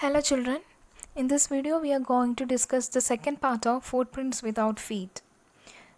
Hello children, in this video we are going to discuss the second part of Footprints Without Feet.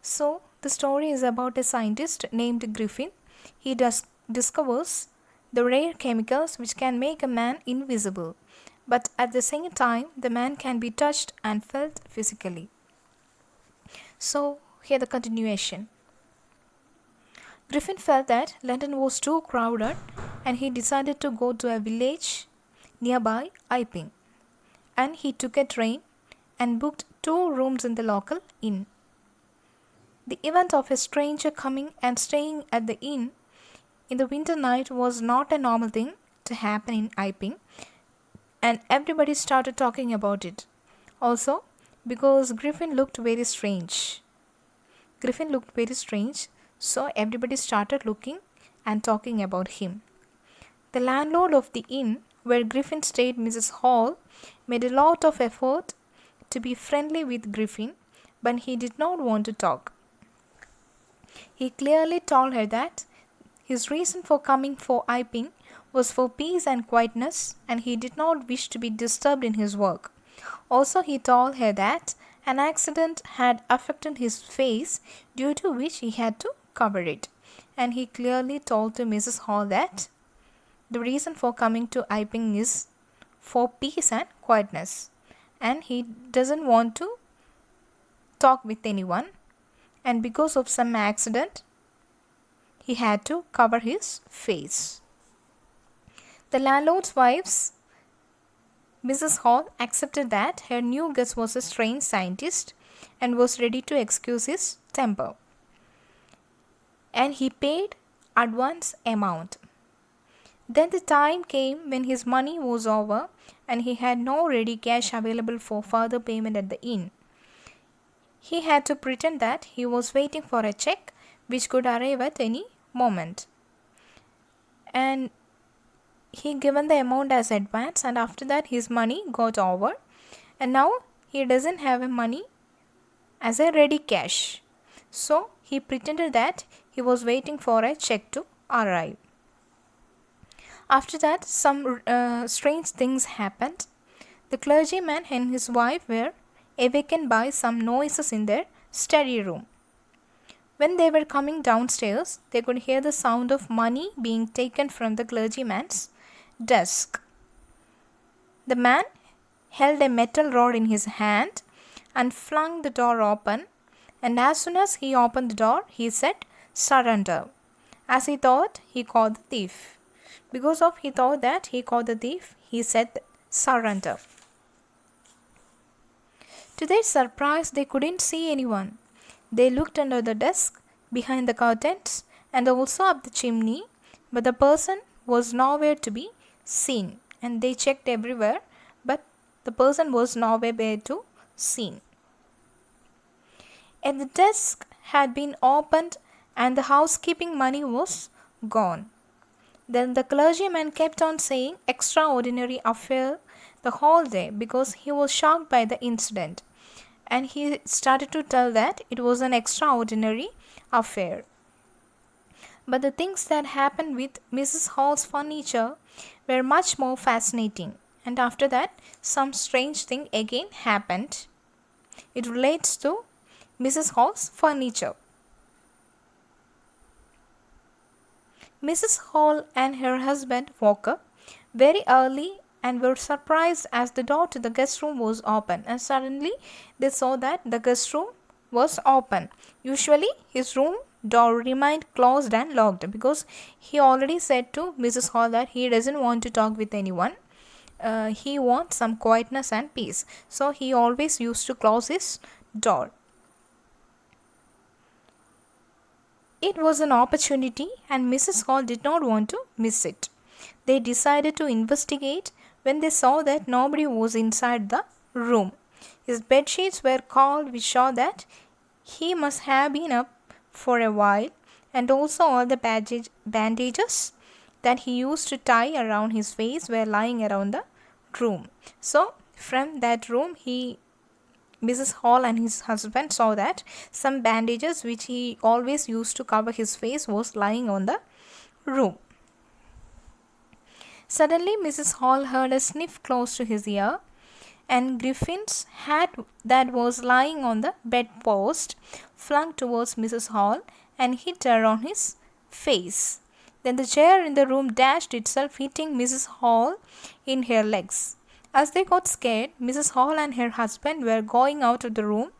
So, the story is about a scientist named Griffin. He discovers the rare chemicals which can make a man invisible, but at the same time the man can be touched and felt physically. So, here the continuation. Griffin felt that London was too crowded and he decided to go to a village nearby Iping, and he took a train and booked 2 rooms in the local inn. The event of a stranger coming and staying at the inn in the winter night was not a normal thing to happen in Iping, and everybody started talking about it. Also, because Griffin looked very strange. So everybody started looking and talking about him. The landlord of the inn where Griffin stayed, Mrs. Hall, made a lot of effort to be friendly with Griffin, but he did not want to talk. He clearly told her that his reason for coming for Iping was for peace and quietness, and he did not wish to be disturbed in his work. Also, he told her that an accident had affected his face, due to which he had to cover it. And he clearly told to Mrs. Hall that the reason for coming to Iping is for peace and quietness, and he doesn't want to talk with anyone, and because of some accident he had to cover his face. The landlord's wife, Mrs. Hall, accepted that her new guest was a strange scientist and was ready to excuse his temper, and he paid advance amount. Then the time came when his money was over and he had no ready cash available for further payment at the inn. He had to pretend that he was waiting for a check which could arrive at any moment. And he given the amount as advance, and after that his money got over, and now he doesn't have a money as a ready cash. So he pretended that he was waiting for a check to arrive. After that, some strange things happened. The clergyman and his wife were awakened by some noises in their study room. When they were coming downstairs, they could hear the sound of money being taken from the clergyman's desk. The man held a metal rod in his hand and flung the door open, and as soon as he opened the door, he said, "Surrender." As he thought, he caught the thief. Because of he thought that he caught the thief, he said, "Surrender." To their surprise, they couldn't see anyone. They looked under the desk, behind the curtains, and also up the chimney, but the person was nowhere to be seen. And they checked everywhere, but the person was nowhere to seen. And the desk had been opened, and the housekeeping money was gone. Then the clergyman kept on saying extraordinary affair the whole day because he was shocked by the incident, and he started to tell that it was an extraordinary affair. But the things that happened with Mrs. Hall's furniture were much more fascinating, and after that some strange thing again happened. It relates to Mrs. Hall's furniture. Mrs. Hall and her husband woke up very early and were surprised as the door to the guest room was open, and suddenly they saw that the guest room was open. Usually his room door remained closed and locked because he already said to Mrs. Hall that he doesn't want to talk with anyone. He wants some quietness and peace. So he always used to close his door. It was an opportunity, and Mrs. Hall did not want to miss it. They decided to investigate when they saw that nobody was inside the room. His bed sheets were cold, which showed that he must have been up for a while, and also all the bandages that he used to tie around his face were lying around the room. So from that room, Mrs. Hall and his husband saw that some bandages which he always used to cover his face was lying on the room. Suddenly, Mrs. Hall heard a sniff close to his ear, and Griffin's hat that was lying on the bedpost flung towards Mrs. Hall and hit her on his face. Then the chair in the room dashed itself, hitting Mrs. Hall in her legs. As they got scared, Mrs. Hall and her husband were going out of the room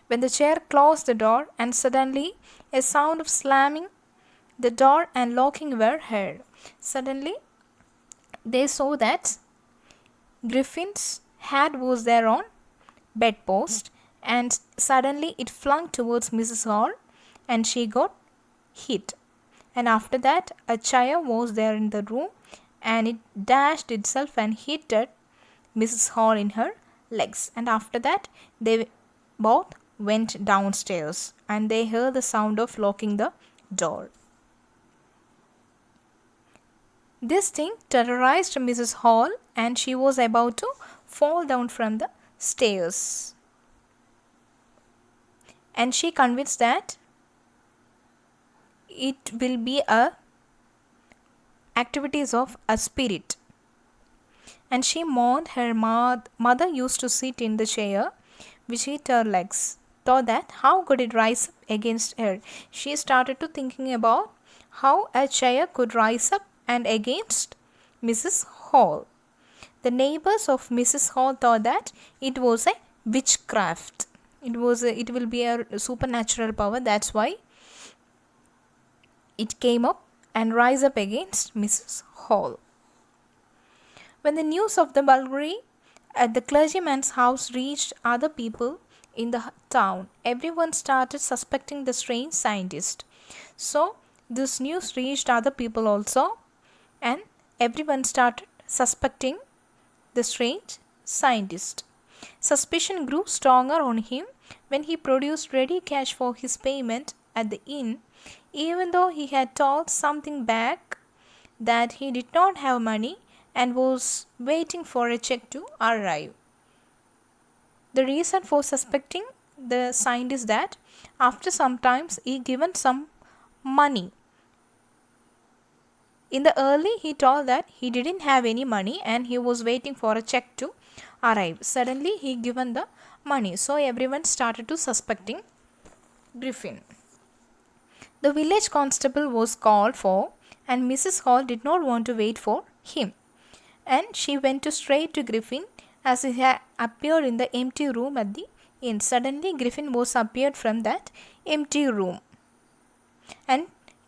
when the chair closed the door, and suddenly a sound of slamming the door and locking were heard. Suddenly, they saw that Griffin's hat was there on bedpost, and suddenly it flung towards Mrs. Hall and she got hit. And after that, a chair was there in the room and it dashed itself and hit at Mrs. Hall in her legs. And after that, they both went downstairs and they heard the sound of locking the door. This thing terrorized Mrs. Hall and she was about to fall down from the stairs. And she convinced that it will be activities of a spirit. And she mourned her mother used to sit in the chair which hit her legs. Thought that how could it rise up against her? She started to thinking about how a chair could rise up and against Mrs. Hall. The neighbors of Mrs. Hall thought that it was a witchcraft. It will be a supernatural power. That's why it came up and rise up against Mrs. Hall. When the news of the burglary at the clergyman's house reached other people in the town, everyone started suspecting the strange scientist. So this news reached other people also, and everyone started suspecting the strange scientist. Suspicion grew stronger on him when he produced ready cash for his payment at the inn, even though he had told something back that he did not have money and was waiting for a check to arrive. The reason for suspecting the scientist is that after some times he given some money. In the early, he told that he didn't have any money and he was waiting for a check to arrive. Suddenly, he given the money. So, everyone started to suspecting Griffin. The village constable was called for and Mrs. Hall did not want to wait for him. And she went straight to Griffin as he had appeared in the empty room at the inn. Suddenly, Griffin was appeared from that empty room. And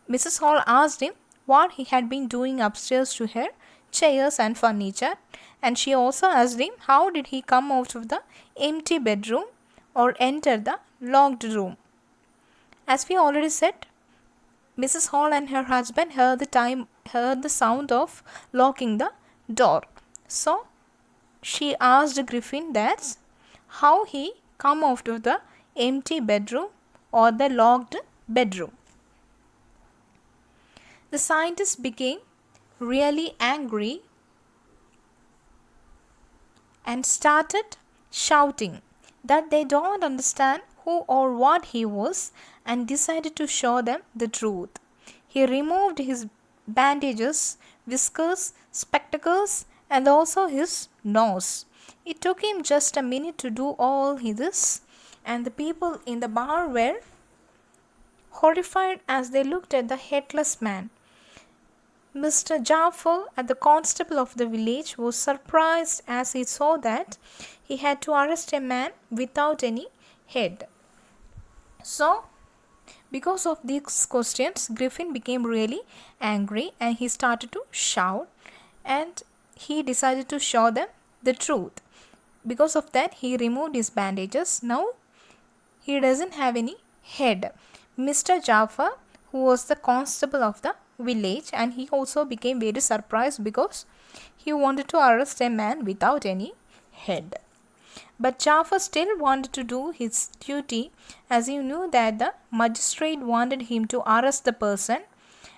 Mrs. Hall asked him what he had been doing upstairs to her chairs and furniture, and she also asked him how did he come out of the empty bedroom or enter the locked room. As we already said, Mrs. Hall and her husband heard the sound of locking the door. So she asked Griffin that how he come out of the empty bedroom or the locked bedroom. The scientist became really angry and started shouting that they don't understand who or what he was and decided to show them the truth. He removed his bandages, whiskers, spectacles, and also his nose. It took him just a minute to do all this, and the people in the bar were horrified as they looked at the headless man. Mr. Jaffer, the constable of the village, was surprised as he saw that he had to arrest a man without any head. So, because of these questions, Griffin became really angry and he started to shout and he decided to show them the truth. Because of that, he removed his bandages. Now, he doesn't have any head. Mr. Jaffer, who was the constable of the village, and he also became very surprised because he wanted to arrest a man without any head. But Jaffer still wanted to do his duty as he knew that the magistrate wanted him to arrest the person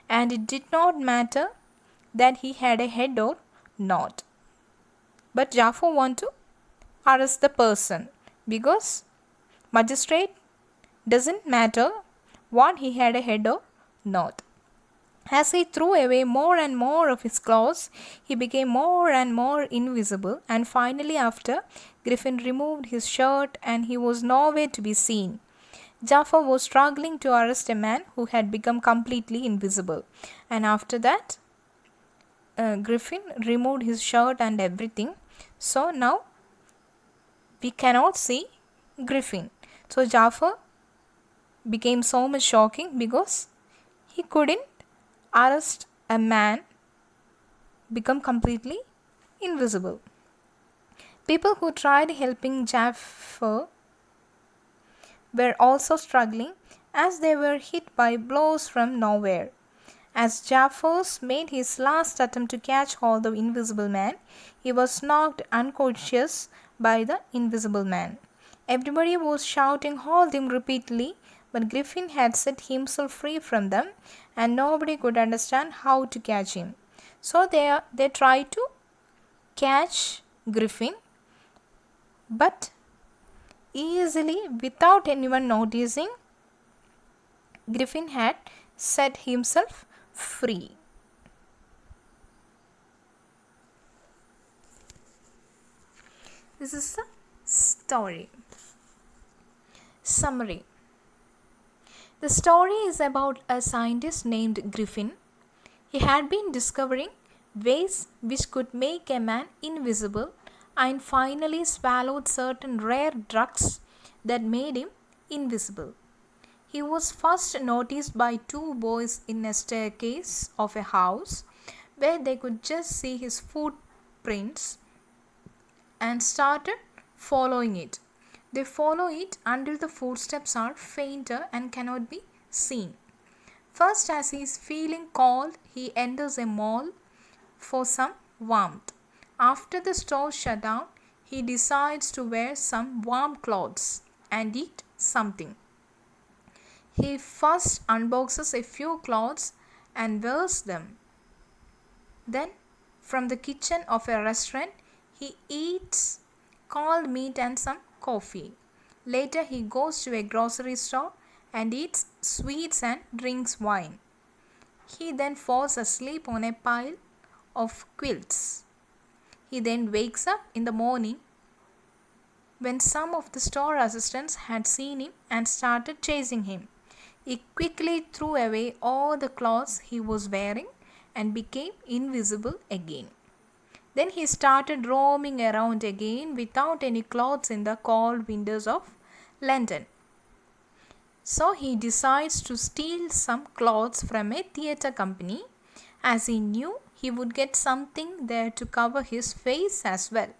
and it did not matter that he had a head or not. But Jaffer wanted to arrest the person because magistrate doesn't matter what he had a head or not. As he threw away more and more of his clothes, he became more and more invisible, and finally, after Griffin removed his shirt and he was nowhere to be seen. Jafar was struggling to arrest a man who had become completely invisible. And after that, Griffin removed his shirt and everything. So now we cannot see Griffin. So Jafar became so much shocking because he couldn't arrest a man become completely invisible. People who tried helping Jafar were also struggling as they were hit by blows from nowhere. As Jafar made his last attempt to catch hold of the invisible man, he was knocked unconscious by the invisible man. Everybody was shouting, "Hold him," repeatedly, but Griffin had set himself free from them and nobody could understand how to catch him. So they tried to catch Griffin, but easily, without anyone noticing, Griffin had set himself free. This is the story. Summary. The story is about a scientist named Griffin. He had been discovering ways which could make a man invisible and finally swallowed certain rare drugs that made him invisible. He was first noticed by two boys in a staircase of a house where they could just see his footprints and started following it. They follow it until the footsteps are fainter and cannot be seen. First, as he is feeling cold, he enters a mall for some warmth. After the store shut down, he decides to wear some warm clothes and eat something. He first unboxes a few clothes and wears them. Then, from the kitchen of a restaurant, he eats cold meat and some coffee. Later, he goes to a grocery store and eats sweets and drinks wine. He then falls asleep on a pile of quilts. He then wakes up in the morning when some of the store assistants had seen him and started chasing him. He quickly threw away all the clothes he was wearing and became invisible again. Then he started roaming around again without any clothes in the cold winters of London. So he decides to steal some clothes from a theatre company, as he knew he would get something there to cover his face as well.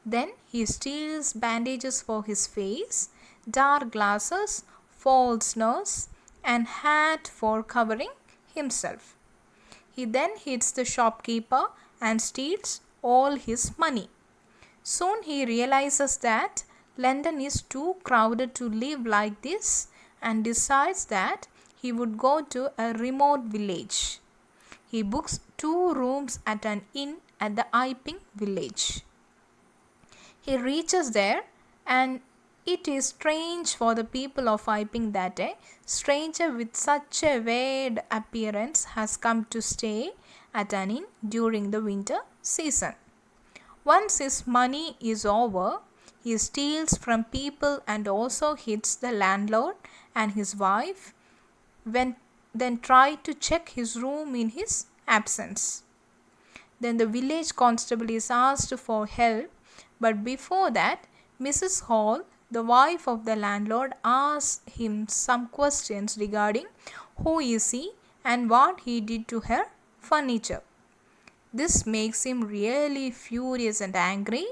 Then he steals bandages for his face, dark glasses, false nose, and hat for covering himself. He then hits the shopkeeper and steals all his money. Soon he realizes that London is too crowded to live like this and decides that he would go to a remote village. He books 2 rooms at an inn at the Iping village. He reaches there and it is strange for the people of Iping that a stranger with such a weird appearance has come to stay at an inn during the winter season. Once his money is over, he steals from people and also hits the landlord and his wife, then try to check his room in his absence. Then the village constable is asked for help, but before that, Mrs. Hall, the wife of the landlord, asks him some questions regarding who is he and what he did to her furniture. This makes him really furious and angry,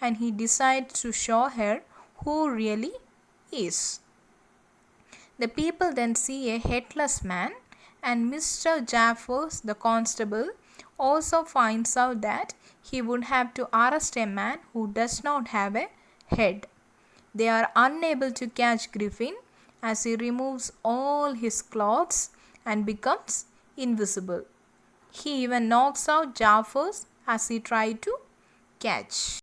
and he decides to show her who really is. The people then see a headless man, and Mr. Jaffers, the constable, also finds out that he would have to arrest a man who does not have a head. They are unable to catch Griffin as he removes all his clothes and becomes invisible. He even knocks out Jaffers as he tried to catch.